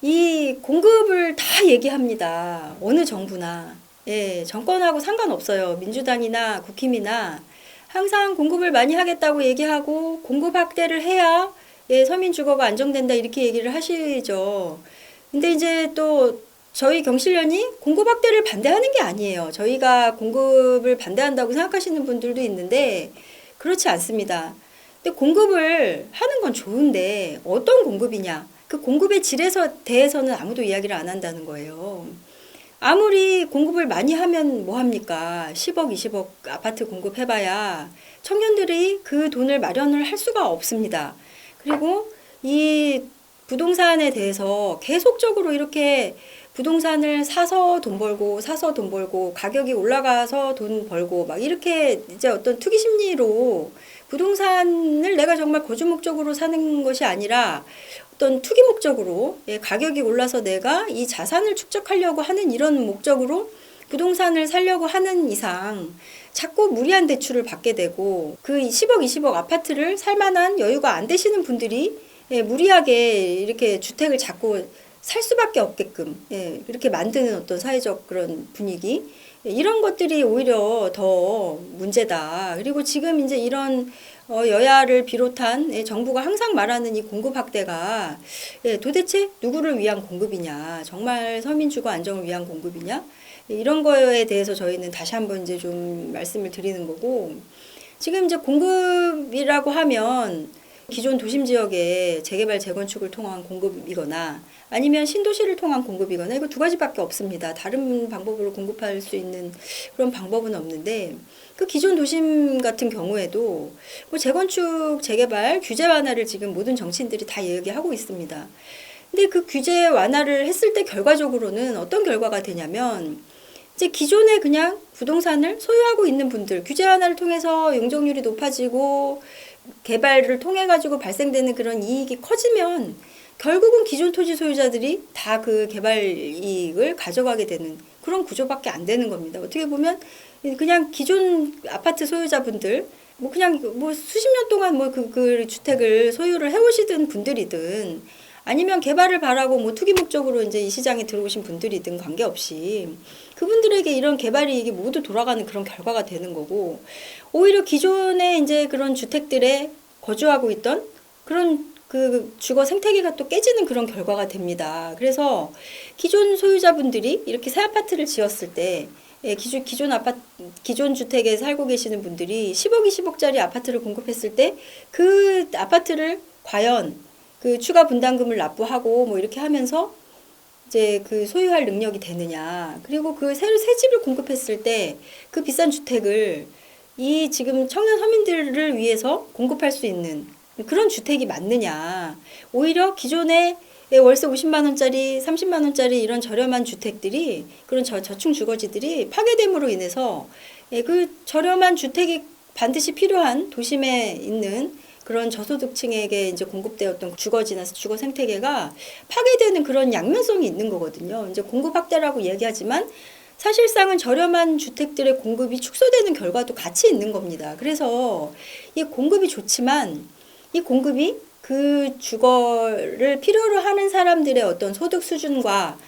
이 공급을 다 얘기합니다. 어느 정부나. 예, 정권하고 상관없어요. 민주당이나 국힘이나 항상 공급을 많이 하겠다고 얘기하고 공급 확대를 해야 예, 서민 주거가 안정된다 이렇게 얘기를 하시죠. 근데 이제 또 저희 경실련이 공급 확대를 반대하는 게 아니에요. 저희가 공급을 반대한다고 생각하시는 분들도 있는데 그렇지 않습니다. 근데 공급을 하는 건 좋은데 어떤 공급이냐? 그 공급의 질에서 대해서는 아무도 이야기를 안 한다는 거예요. 아무리 공급을 많이 하면 뭐 합니까? 10억, 20억 아파트 공급해봐야 청년들이 그 돈을 마련을 할 수가 없습니다. 그리고 이 부동산에 대해서 계속적으로 이렇게 부동산을 사서 돈 벌고 사서 돈 벌고 가격이 올라가서 돈 벌고 막 이렇게 이제 어떤 투기 심리로 부동산을 내가 정말 거주 목적으로 사는 것이 아니라 어떤 투기 목적으로 예, 가격이 올라서 내가 이 자산을 축적하려고 하는 이런 목적으로 부동산을 살려고 하는 이상 자꾸 무리한 대출을 받게 되고 그 10억, 20억 아파트를 살 만한 여유가 안 되시는 분들이 예, 무리하게 이렇게 주택을 자꾸 살 수밖에 없게끔 예, 이렇게 만드는 어떤 사회적 그런 분위기 예, 이런 것들이 오히려 더 문제다. 그리고 지금 이제 이런 여야를 비롯한 예, 정부가 항상 말하는 이 공급 확대가 예, 도대체 누구를 위한 공급이냐, 정말 서민 주거 안정을 위한 공급이냐, 예, 이런 거에 대해서 저희는 다시 한번 이제 좀 말씀을 드리는 거고, 지금 이제 공급이라고 하면 기존 도심 지역의 재개발 재건축을 통한 공급이거나 아니면 신도시를 통한 공급이거나 이거 두 가지밖에 없습니다. 다른 방법으로 공급할 수 있는 그런 방법은 없는데 그 기존 도심 같은 경우에도 뭐 재건축, 재개발, 규제 완화를 지금 모든 정치인들이 다 얘기하고 있습니다. 근데 그 규제 완화를 했을 때 결과적으로는 어떤 결과가 되냐면 이제 기존에 그냥 부동산을 소유하고 있는 분들, 규제 완화를 통해서 용적률이 높아지고 개발을 통해 가지고 발생되는 그런 이익이 커지면 결국은 기존 토지 소유자들이 다 그 개발 이익을 가져가게 되는 그런 구조밖에 안 되는 겁니다. 어떻게 보면 그냥 기존 아파트 소유자분들 뭐 그냥 뭐 수십 년 동안 뭐 그 주택을 소유를 해오시던 분들이든 아니면 개발을 바라고 뭐 투기 목적으로 이제 이 시장에 들어오신 분들이든 관계없이 그분들에게 이런 개발 이익이 모두 돌아가는 그런 결과가 되는 거고 오히려 기존에 이제 그런 주택들에 거주하고 있던 그런 그 주거 생태계가 또 깨지는 그런 결과가 됩니다. 그래서 기존 소유자분들이 이렇게 새 아파트를 지었을 때 예, 기존 주택에 살고 계시는 분들이 10억, 20억짜리 아파트를 공급했을 때 그 아파트를 과연 그 추가 분담금을 납부하고 뭐 이렇게 하면서 이제 그 소유할 능력이 되느냐. 그리고 그 새 집을 공급했을 때 그 비싼 주택을 이 지금 청년 서민들을 위해서 공급할 수 있는 그런 주택이 맞느냐. 오히려 기존에 월세 50만 원짜리, 30만 원짜리 이런 저렴한 주택들이 그런 저층 주거지들이 파괴됨으로 인해서 그 저렴한 주택이 반드시 필요한 도심에 있는 그런 저소득층에게 이제 공급되었던 주거지나 주거 생태계가 파괴되는 그런 양면성이 있는 거거든요. 이제 공급 확대라고 얘기하지만 사실상은 저렴한 주택들의 공급이 축소되는 결과도 같이 있는 겁니다. 그래서 이 공급이 좋지만 이 공급이 그 주거를 필요로 하는 사람들의 어떤 소득 수준과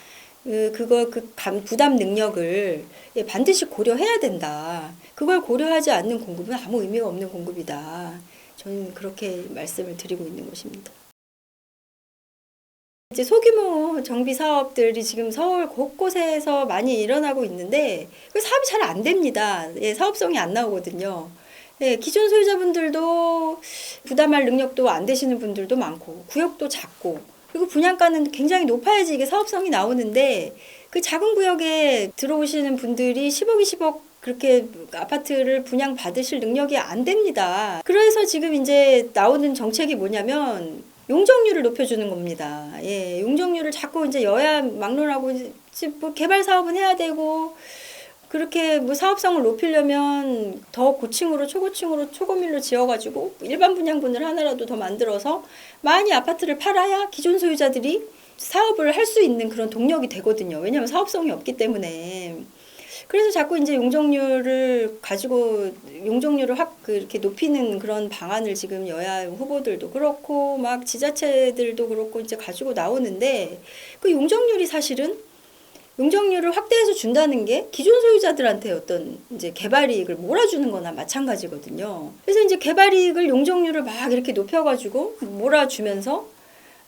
부담 능력을 반드시 고려해야 된다. 그걸 고려하지 않는 공급은 아무 의미가 없는 공급이다. 저는 그렇게 말씀을 드리고 있는 것입니다. 이제 소규모 정비 사업들이 지금 서울 곳곳에서 많이 일어나고 있는데 그 사업이 잘 안 됩니다. 예, 사업성이 안 나오거든요. 예, 기존 소유자분들도 부담할 능력도 안 되시는 분들도 많고 구역도 작고 그리고 분양가는 굉장히 높아야지 이게 사업성이 나오는데 그 작은 구역에 들어오시는 분들이 10억, 20억 그렇게 아파트를 분양 받으실 능력이 안 됩니다. 그래서 지금 이제 나오는 정책이 뭐냐면 용적률을 높여주는 겁니다. 예, 용적률을 자꾸 이제 여야 막론하고 뭐 개발 사업은 해야 되고 그렇게 뭐 사업성을 높이려면 더 고층으로 초고층으로 초고밀로 지어가지고 일반 분양분을 하나라도 더 만들어서 많이 아파트를 팔아야 기존 소유자들이 사업을 할 수 있는 그런 동력이 되거든요. 왜냐하면 사업성이 없기 때문에. 그래서 자꾸 이제 용적률을 가지고 용적률을 확 이렇게 높이는 그런 방안을 지금 여야 후보들도 그렇고 막 지자체들도 그렇고 이제 가지고 나오는데 그 용적률이 사실은 용적률을 확대해서 준다는 게 기존 소유자들한테 어떤 이제 개발 이익을 몰아주는 거나 마찬가지거든요. 그래서 이제 개발 이익을 용적률을 막 이렇게 높여가지고 몰아주면서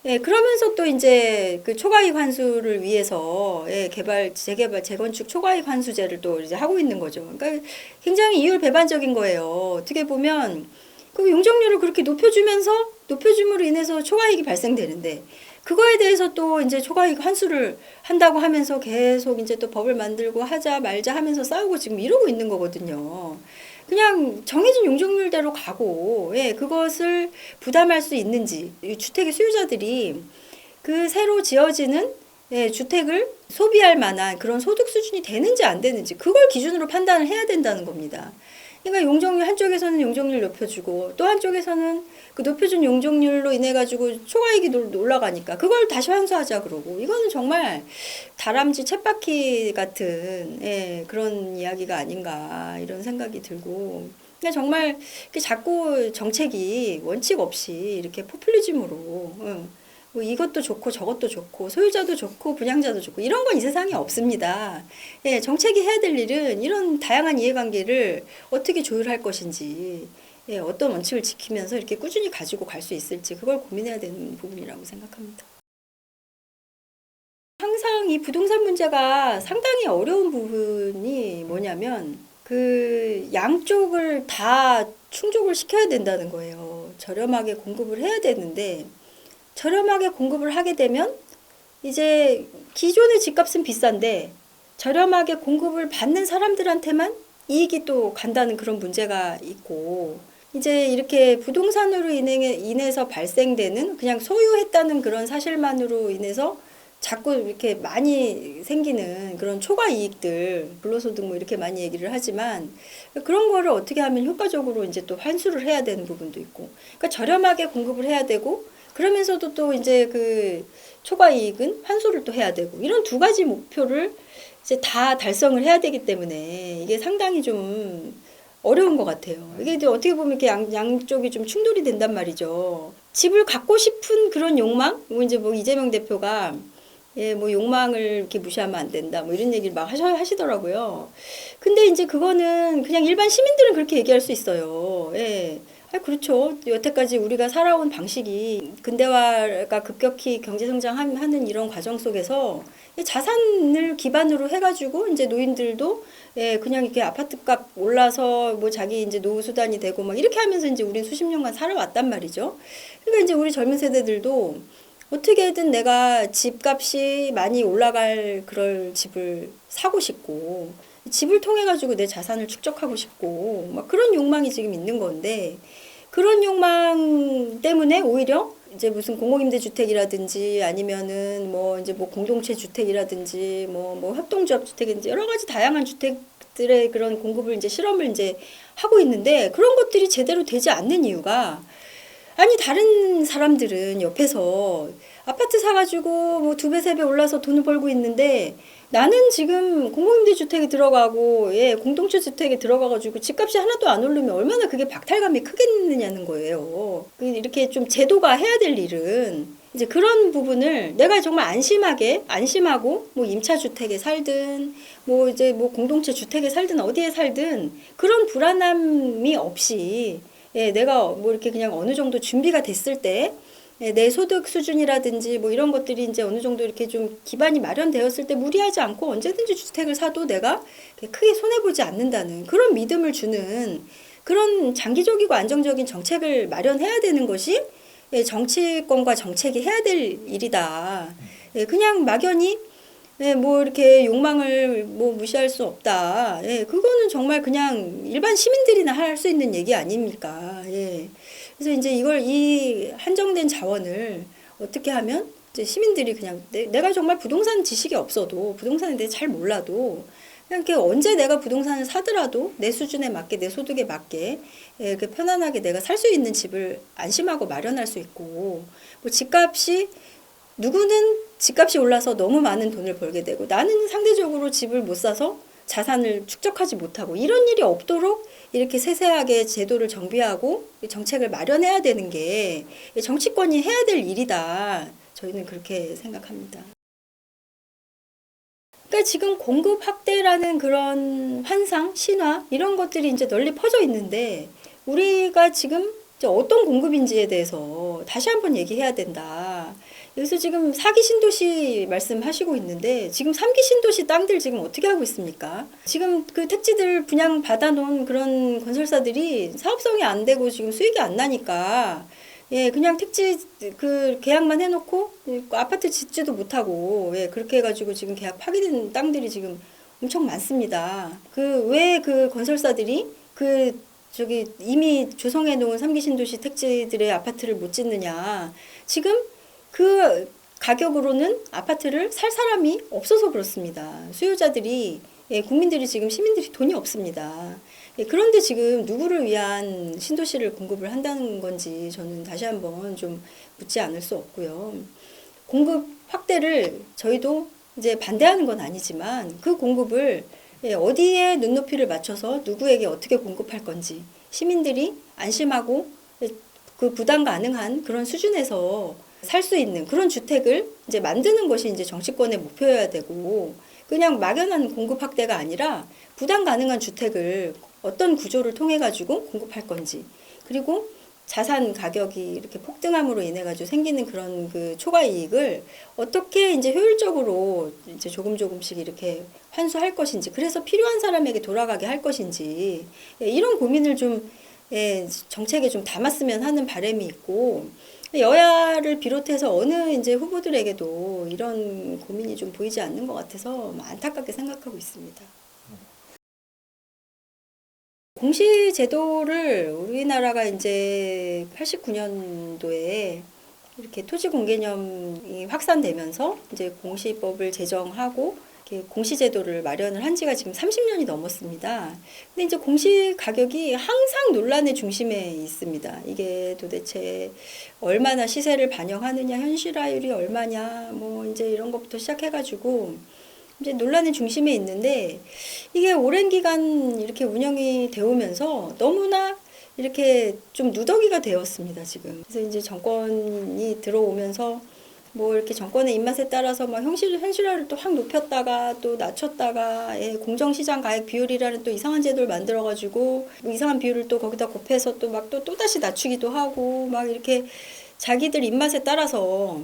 예, 그러면서 또 이제 그 초과이익 환수를 위해서 예, 재개발, 재건축 초과이익 환수제를 또 이제 하고 있는 거죠. 그러니까 굉장히 이율배반적인 거예요. 어떻게 보면 그 용적률을 그렇게 높여줌으로 인해서 초과이익이 발생되는데 그거에 대해서 또 이제 초과이익 환수를 한다고 하면서 계속 이제 또 법을 만들고 하자 말자 하면서 싸우고 지금 이러고 있는 거거든요. 그냥 정해진 용적률대로 가고, 예, 그것을 부담할 수 있는지, 이 주택의 수요자들이 그 새로 지어지는 예, 주택을 소비할 만한 그런 소득 수준이 되는지 안 되는지, 그걸 기준으로 판단을 해야 된다는 겁니다. 그러니까 용적률, 한쪽에서는 용적률 높여주고, 또 한쪽에서는 그 높여준 용적률로 인해 가지고 초과이익이 올라가니까 그걸 다시 환수하자 그러고, 이거는 정말 다람쥐 쳇바퀴 같은 예, 그런 이야기가 아닌가 이런 생각이 들고, 그러니까 정말 자꾸 정책이 원칙 없이 이렇게 포퓰리즘으로 뭐 이것도 좋고 저것도 좋고 소유자도 좋고 분양자도 좋고 이런 건 이 세상에 없습니다. 예, 정책이 해야 될 일은 이런 다양한 이해관계를 어떻게 조율할 것인지, 예, 어떤 원칙을 지키면서 이렇게 꾸준히 가지고 갈 수 있을지 그걸 고민해야 되는 부분이라고 생각합니다. 항상 이 부동산 문제가 상당히 어려운 부분이 뭐냐면 그 양쪽을 다 충족을 시켜야 된다는 거예요. 저렴하게 공급을 해야 되는데 저렴하게 공급을 하게 되면 이제 기존의 집값은 비싼데 저렴하게 공급을 받는 사람들한테만 이익이 또 간다는 그런 문제가 있고, 이제 이렇게 부동산으로 인해서 발생되는 그냥 소유했다는 그런 사실만으로 인해서 자꾸 이렇게 많이 생기는 그런 초과 이익들, 불로소득 뭐 이렇게 많이 얘기를 하지만 그런 거를 어떻게 하면 효과적으로 이제 또 환수를 해야 되는 부분도 있고, 그러니까 저렴하게 공급을 해야 되고 그러면서도 또 이제 그 초과 이익은 환수를 또 해야 되고, 이런 두 가지 목표를 이제 다 달성을 해야 되기 때문에 이게 상당히 좀 어려운 것 같아요. 이게 이제 어떻게 보면 이렇게 양쪽이 좀 충돌이 된단 말이죠. 집을 갖고 싶은 그런 욕망? 뭐 이제 뭐 이재명 대표가 예, 뭐 욕망을 이렇게 무시하면 안 된다. 뭐 이런 얘기를 막 하시더라고요. 근데 이제 그거는 그냥 일반 시민들은 그렇게 얘기할 수 있어요. 예. 아, 그렇죠. 여태까지 우리가 살아온 방식이 근대화가 급격히 경제 성장하는 이런 과정 속에서 자산을 기반으로 해가지고 이제 노인들도 예, 그냥 이렇게 아파트값 올라서 뭐 자기 이제 노후 수단이 되고 막 이렇게 하면서 이제 우린 수십 년간 살아왔단 말이죠. 그러니까 이제 우리 젊은 세대들도 어떻게든 내가 집값이 많이 올라갈 그럴 집을 사고 싶고 집을 통해 가지고 내 자산을 축적하고 싶고 막 그런 욕망이 지금 있는 건데, 그런 욕망 때문에 오히려 이제 무슨 공공임대주택이라든지 아니면은 뭐 이제 뭐 공동체 주택이라든지 뭐 협동조합 주택인지 여러 가지 다양한 주택들의 그런 공급을 이제 실험을 이제 하고 있는데, 그런 것들이 제대로 되지 않는 이유가, 아니 다른 사람들은 옆에서 아파트 사가지고 뭐 2배, 3배 올라서 돈을 벌고 있는데 나는 지금 공공임대주택에 들어가고 예, 공동체 주택에 들어가가지고 집값이 하나도 안 오르면 얼마나 그게 박탈감이 크겠느냐는 거예요. 이렇게 좀 제도가 해야 될 일은 이제 그런 부분을 내가 정말 안심하고 뭐 임차주택에 살든 뭐 이제 뭐 공동체 주택에 살든 어디에 살든 그런 불안함이 없이 예, 내가 뭐 이렇게 그냥 어느 정도 준비가 됐을 때, 예, 내 소득 수준이라든지 뭐 이런 것들이 이제 어느 정도 이렇게 좀 기반이 마련되었을 때 무리하지 않고 언제든지 주택을 사도 내가 크게 손해보지 않는다는 그런 믿음을 주는 그런 장기적이고 안정적인 정책을 마련해야 되는 것이 예, 정치권과 정책이 해야 될 일이다. 예, 그냥 막연히 예, 뭐 이렇게 욕망을 뭐 무시할 수 없다. 예, 그거는 정말 그냥 일반 시민들이나 할 수 있는 얘기 아닙니까? 예. 그래서 이제 이 한정된 자원을 어떻게 하면 이제 시민들이 그냥 내가 정말 부동산 지식이 없어도 부동산에 대해 잘 몰라도 그냥 이렇게 언제 내가 부동산을 사더라도 내 수준에 맞게 내 소득에 맞게 예, 이렇게 편안하게 내가 살 수 있는 집을 안심하고 마련할 수 있고, 뭐 누구는 집값이 올라서 너무 많은 돈을 벌게 되고 나는 상대적으로 집을 못 사서 자산을 축적하지 못하고 이런 일이 없도록 이렇게 세세하게 제도를 정비하고 정책을 마련해야 되는 게 정치권이 해야 될 일이다. 저희는 그렇게 생각합니다. 그러니까 지금 공급 확대라는 그런 환상, 신화 이런 것들이 이제 널리 퍼져 있는데 우리가 지금 이제 어떤 공급인지에 대해서 다시 한번 얘기해야 된다. 여기서 지금 4기 신도시 말씀하시고 있는데 지금 3기 신도시 땅들 지금 어떻게 하고 있습니까? 지금 그 택지들 분양 받아놓은 그런 건설사들이 사업성이 안 되고 지금 수익이 안 나니까 예, 그냥 택지 그 계약만 해놓고 아파트 짓지도 못하고 예, 그렇게 해가지고 지금 계약 파기된 땅들이 지금 엄청 많습니다. 그 왜 그 건설사들이 그 저기 이미 조성해 놓은 3기 신도시 택지들의 아파트를 못 짓느냐? 지금 그 가격으로는 아파트를 살 사람이 없어서 그렇습니다. 수요자들이 예, 국민들이 지금 시민들이 돈이 없습니다. 예, 그런데 지금 누구를 위한 신도시를 공급을 한다는 건지 저는 다시 한번 좀 묻지 않을 수 없고요. 공급 확대를 저희도 이제 반대하는 건 아니지만 그 공급을 예, 어디에 눈높이를 맞춰서 누구에게 어떻게 공급할 건지 시민들이 안심하고 예, 그 부담 가능한 그런 수준에서 살 수 있는 그런 주택을 이제 만드는 것이 이제 정치권의 목표여야 되고 그냥 막연한 공급 확대가 아니라 부담 가능한 주택을 어떤 구조를 통해 가지고 공급할 건지 그리고 자산 가격이 이렇게 폭등함으로 인해 가지고 생기는 그런 그 초과 이익을 어떻게 이제 효율적으로 이제 조금씩 이렇게 환수할 것인지 그래서 필요한 사람에게 돌아가게 할 것인지 예, 이런 고민을 좀 예, 정책에 좀 담았으면 하는 바람이 있고 여야를 비롯해서 어느 이제 후보들에게도 이런 고민이 좀 보이지 않는 것 같아서 안타깝게 생각하고 있습니다. 공시제도를 우리나라가 이제 89년도에 이렇게 토지 공개념이 확산되면서 이제 공시법을 제정하고 공시제도를 마련을 한 지가 지금 30년이 넘었습니다. 근데 이제 공시 가격이 항상 논란의 중심에 있습니다. 이게 도대체 얼마나 시세를 반영하느냐, 현실화율이 얼마냐, 뭐 이제 이런 것부터 시작해가지고 이제 논란의 중심에 있는데 이게 오랜 기간 이렇게 운영이 되어 오면서 너무나 이렇게 좀 누더기가 되었습니다, 지금. 그래서 이제 정권이 들어오면서 뭐 이렇게 정권의 입맛에 따라서 막 현실화를 또 확 높였다가 또 낮췄다가 예, 공정시장 가액 비율이라는 또 이상한 제도를 만들어가지고 이상한 비율을 또 거기다 곱해서 또 막 또 다시 낮추기도 하고 막 이렇게 자기들 입맛에 따라서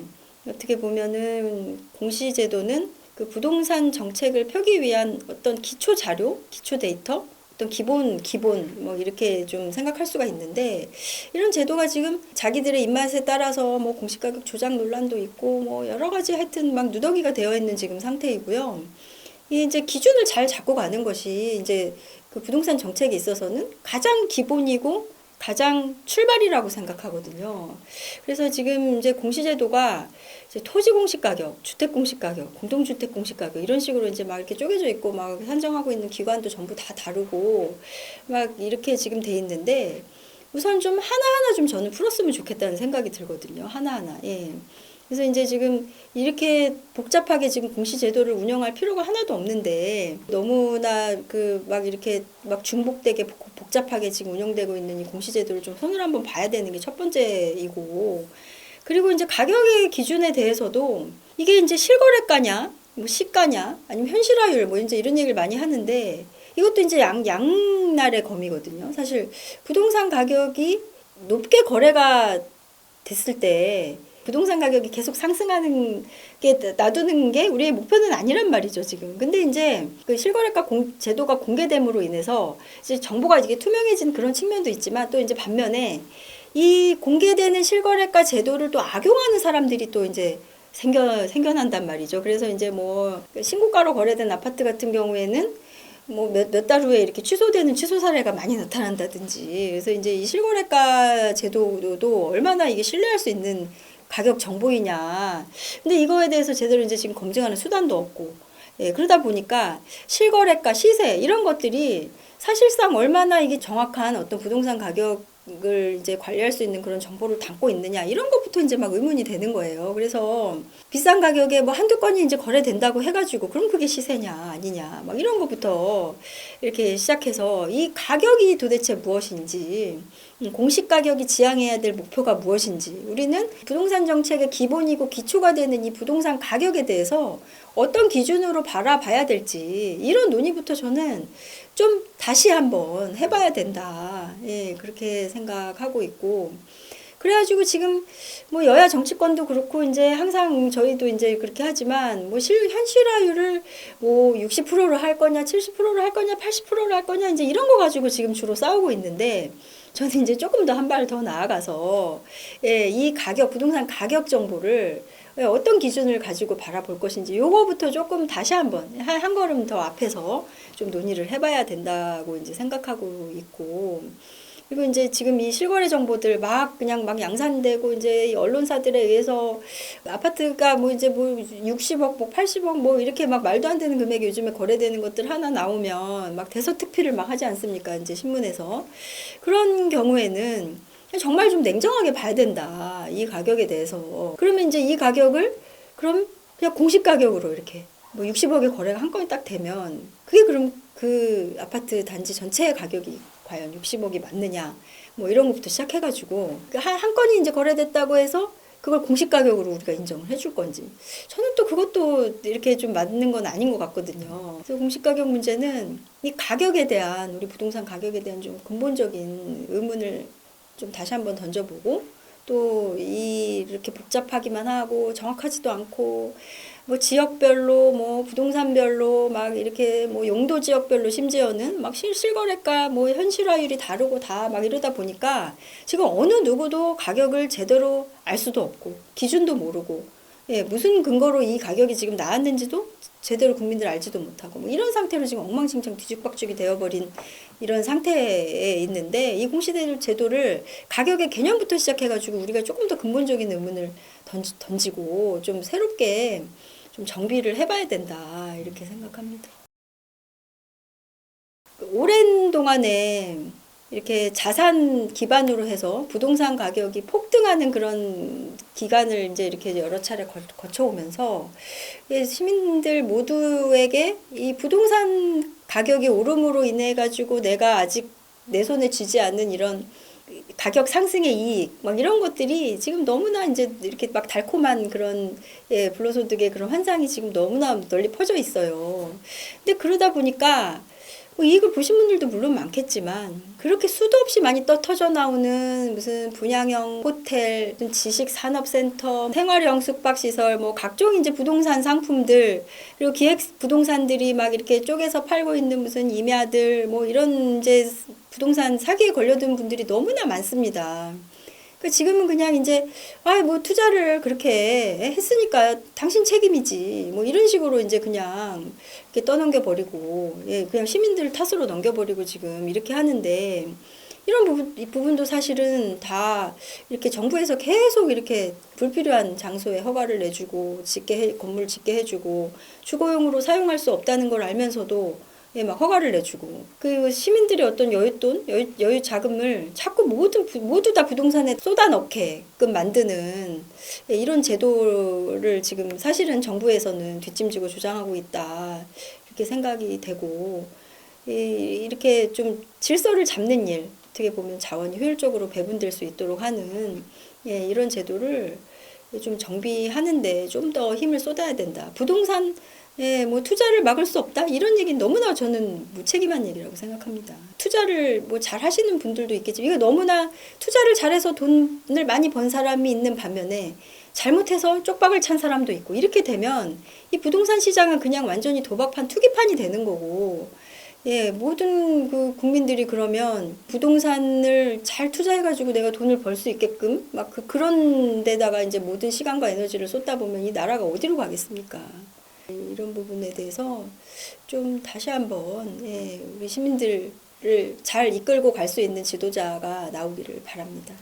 어떻게 보면은 공시제도는 그 부동산 정책을 펴기 위한 어떤 기초 자료, 기초 데이터 어떤 기본 뭐 이렇게 좀 생각할 수가 있는데 이런 제도가 지금 자기들의 입맛에 따라서 뭐 공시가격 조작 논란도 있고 뭐 여러 가지 하여튼 막 누더기가 되어 있는 지금 상태이고요. 이 이제 기준을 잘 잡고 가는 것이 이제 그 부동산 정책에 있어서는 가장 기본이고 가장 출발이라고 생각하거든요. 그래서 지금 이제 공시제도가 이제 토지 공시가격, 주택 공시가격, 공동주택 공시가격 이런 식으로 이제 막 이렇게 쪼개져 있고 막 산정하고 있는 기관도 전부 다 다르고 막 이렇게 지금 돼 있는데 우선 좀 하나하나 좀 저는 풀었으면 좋겠다는 생각이 들거든요. 하나하나. 예. 그래서 이제 지금 이렇게 복잡하게 지금 공시제도를 운영할 필요가 하나도 없는데 너무나 그 막 이렇게 막 중복되게 복잡하게 지금 운영되고 있는 이 공시제도를 좀 손을 한번 봐야 되는 게 첫 번째이고 그리고 이제 가격의 기준에 대해서도 이게 이제 실거래가냐, 뭐 시가냐, 아니면 현실화율 뭐 이제 이런 얘기를 많이 하는데 이것도 이제 양날의 검이거든요. 사실 부동산 가격이 높게 거래가 됐을 때 부동산 가격이 계속 상승하는 게 놔두는 게 우리의 목표는 아니란 말이죠, 지금. 근데 이제 그 실거래가 제도가 공개됨으로 인해서 이제 정보가 이게 투명해진 그런 측면도 있지만 또 이제 반면에 이 공개되는 실거래가 제도를 또 악용하는 사람들이 또 이제 생겨난단 말이죠. 그래서 이제 뭐 신고가로 거래된 아파트 같은 경우에는 뭐 몇 달 후에 이렇게 취소되는 취소 사례가 많이 나타난다든지. 그래서 이제 이 실거래가 제도도 얼마나 이게 신뢰할 수 있는 가격 정보이냐. 근데 이거에 대해서 제대로 이제 지금 검증하는 수단도 없고. 예, 그러다 보니까 실거래가 시세 이런 것들이 사실상 얼마나 이게 정확한 어떤 부동산 가격 가격을 이제 관리할 수 있는 그런 정보를 담고 있느냐 이런 것부터 이제 막 의문이 되는 거예요. 그래서 비싼 가격에 뭐 한두 건이 이제 거래된다고 해가지고 그럼 그게 시세냐 아니냐 막 이런 것부터 이렇게 시작해서 이 가격이 도대체 무엇인지 공시 가격이 지향해야 될 목표가 무엇인지 우리는 부동산 정책의 기본이고 기초가 되는 이 부동산 가격에 대해서 어떤 기준으로 바라봐야 될지 이런 논의부터 저는 좀 다시 한번 해봐야 된다. 예, 그렇게 생각하고 있고. 그래가지고 지금 뭐 여야 정치권도 그렇고 이제 항상 저희도 이제 그렇게 하지만 뭐 현실화율을 뭐 60%로 할 거냐, 70%로 할 거냐, 80%로 할 거냐 이제 이런 거 가지고 지금 주로 싸우고 있는데 저는 이제 조금 더 한 발 더 나아가서 예, 이 가격, 부동산 가격 정보를 어떤 기준을 가지고 바라볼 것인지 요거부터 조금 다시 한번 한 걸음 더 앞에서 좀 논의를 해봐야 된다고 이제 생각하고 있고 그리고 이제 지금 이 실거래 정보들 막 그냥 막 양산되고 이제 언론사들에 의해서 아파트가 뭐 이제 뭐 60억 뭐 80억 뭐 이렇게 막 말도 안 되는 금액이 요즘에 거래되는 것들 하나 나오면 막 대서특필을 막 하지 않습니까? 이제 신문에서 그런 경우에는 정말 좀 냉정하게 봐야 된다. 이 가격에 대해서. 그러면 이제 이 가격을 그럼 그냥 공시 가격으로 이렇게 뭐 60억의 거래가 한 건이 딱 되면 그게 그럼 그 아파트 단지 전체의 가격이 과연 60억이 맞느냐 뭐 이런 것부터 시작해가지고 한 건이 이제 거래됐다고 해서 그걸 공시 가격으로 우리가 인정을 해줄 건지 저는 또 그것도 이렇게 좀 맞는 건 아닌 것 같거든요. 그래서 공시 가격 문제는 이 가격에 대한 우리 부동산 가격에 대한 좀 근본적인 의문을 좀 다시 한번 던져보고 또 이렇게 복잡하기만 하고 정확하지도 않고 뭐 지역별로 뭐 부동산별로 막 이렇게 뭐 용도 지역별로 심지어는 막 실거래가 뭐 현실화율이 다르고 다 막 이러다 보니까 지금 어느 누구도 가격을 제대로 알 수도 없고 기준도 모르고 예, 무슨 근거로 이 가격이 지금 나왔는지도 제대로 국민들 알지도 못하고 뭐 이런 상태로 지금 엉망진창 뒤죽박죽이 되어버린 이런 상태에 있는데 이 공시제도를 가격의 개념부터 시작해가지고 우리가 조금 더 근본적인 의문을 던지고 좀 새롭게 좀 정비를 해봐야 된다 이렇게 생각합니다. 오랜 동안에 이렇게 자산 기반으로 해서 부동산 가격이 폭등하는 그런 기간을 이제 이렇게 여러 차례 거쳐오면서 시민들 모두에게 이 부동산 가격이 오름으로 인해 가지고 내가 아직 내 손에 쥐지 않는 이런 가격 상승의 이익 막 이런 것들이 지금 너무나 이제 이렇게 막 달콤한 그런 예, 불로소득의 그런 환상이 지금 너무나 널리 퍼져 있어요. 근데 그러다 보니까 뭐 이익을 보신 분들도 물론 많겠지만 그렇게 수도 없이 많이 터져 나오는 무슨 분양형 호텔, 지식산업센터, 생활형 숙박시설, 뭐 각종 이제 부동산 상품들 그리고 기획 부동산들이 막 이렇게 쪼개서 팔고 있는 무슨 임야들 뭐 이런 이제 부동산 사기에 걸려든 분들이 너무나 많습니다. 지금은 그냥 이제 뭐 투자를 그렇게 했으니까 당신 책임이지 뭐 이런 식으로 이제 그냥 이렇게 떠넘겨 버리고 예, 그냥 시민들 탓으로 넘겨버리고 지금 이렇게 하는데 이런 부분도 사실은 다 이렇게 정부에서 계속 이렇게 불필요한 장소에 허가를 내주고 건물 짓게 해주고 주거용으로 사용할 수 없다는 걸 알면서도 예, 막 허가를 내주고 그 시민들의 어떤 여윳돈, 여유 자금을 자꾸 모두 다 부동산에 쏟아넣게끔 만드는 예, 이런 제도를 지금 사실은 정부에서는 뒷짐지고 주장하고 있다 이렇게 생각이 되고 이렇게 좀 질서를 잡는 일 어떻게 보면 자원이 효율적으로 배분될 수 있도록 하는 예, 이런 제도를 좀 정비하는데 좀 더 힘을 쏟아야 된다. 부동산 예, 뭐 투자를 막을 수 없다 이런 얘기는 너무나 저는 무책임한 얘기라고 생각합니다. 투자를 뭐 잘 하시는 분들도 있겠지만 이거 너무나 투자를 잘해서 돈을 많이 번 사람이 있는 반면에 잘못해서 쪽박을 찬 사람도 있고 이렇게 되면 이 부동산 시장은 그냥 완전히 도박판 투기판이 되는 거고 예, 모든 그 국민들이 그러면 부동산을 잘 투자해가지고 내가 돈을 벌 수 있게끔 막 그런 데다가 이제 모든 시간과 에너지를 쏟다 보면 이 나라가 어디로 가겠습니까? 이런 부분에 대해서 좀 다시 한번 예, 우리 시민들을 잘 이끌고 갈 수 있는 지도자가 나오기를 바랍니다.